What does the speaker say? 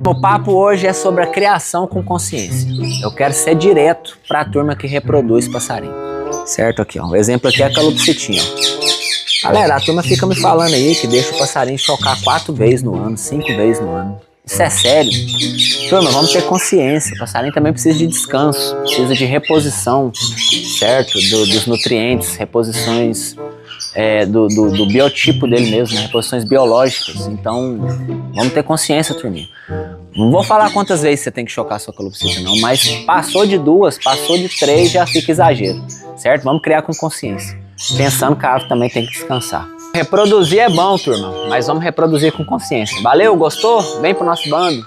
O papo hoje é sobre a criação com consciência. Eu quero ser direto para a turma que reproduz passarinho. Certo? Aqui, ó. O exemplo aqui é a calopsitinha. Galera, a turma fica me falando aí que deixa o passarinho chocar 4 vezes no ano, 5 vezes no ano. Isso é sério? Turma, vamos ter consciência. O passarinho também precisa de descanso, precisa de reposição, certo? Dos nutrientes, reposições do biotipo dele mesmo, né? Reposições biológicas. Então, vamos ter consciência, turminha. Não vou falar quantas vezes você tem que chocar a sua calopsita, não, mas passou de 2, passou de 3, já fica exagero, certo? Vamos criar com consciência, pensando que a ave também tem que descansar. Reproduzir é bom, turma, mas vamos reproduzir com consciência. Valeu, gostou? Vem pro nosso bando.